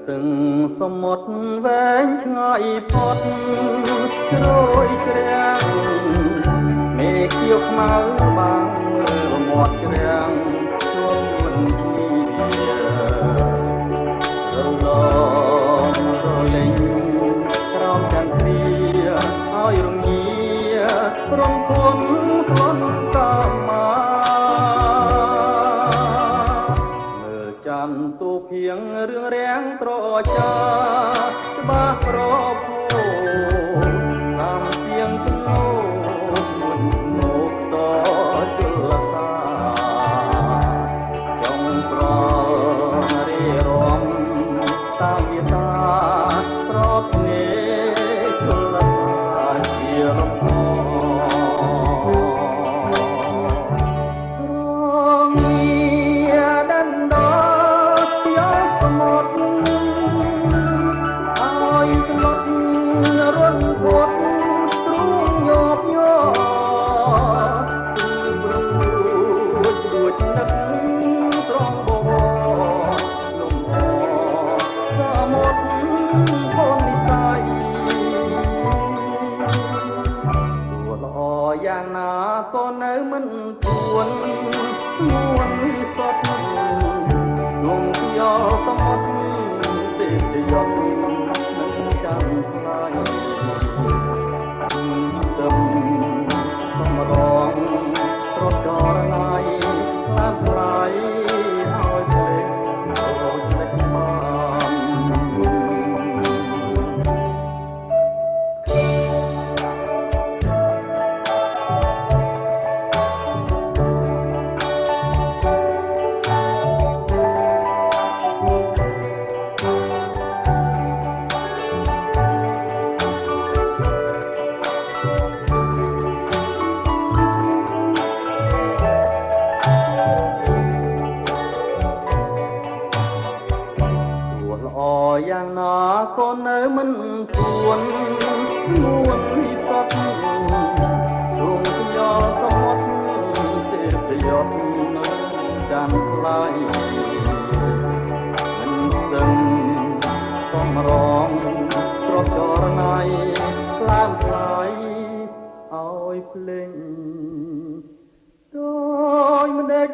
từngสมุทรแหวงឆ្ងាយផុតជ្រោយជ្រាំងមេឃខៀវខ្មៅបាំងរមាត់ជ្រាំងជួបមិនគ្នារលងរលែងក្រោមចន្ទ្រាឲ្យរងារំភន់ស្លន់តាមាចន្ទទូភៀងរឿងរាំងត្រចាច្បាស់ប្រភោសាមសៀងជំនោមិនមកតជលសាចង់ស្ររីរំតាមវាតាប្រពនេជលសាជារំភយ៉ាងណាក៏នៅមិនពួនស្ងួនវិសុទ្ធលងយោសមុទ្រទេពយមនឹងចាំថ្លៃទឹមសំរងស្រត់ចរណៃតាមថ្លៃឲ្យភ្លេចអូចលេចបានយ៉ាងណាក៏នៅមិនពួនស្ងួនវិសុទ្ធទ្រង់យោសមុទ្រទេពយមនឹងចាំថ្លៃមិនដឹងសំរងស្រស់ចរណៃខ្លាមថ្លៃឲ្យភ្លេងដោយម្ដេច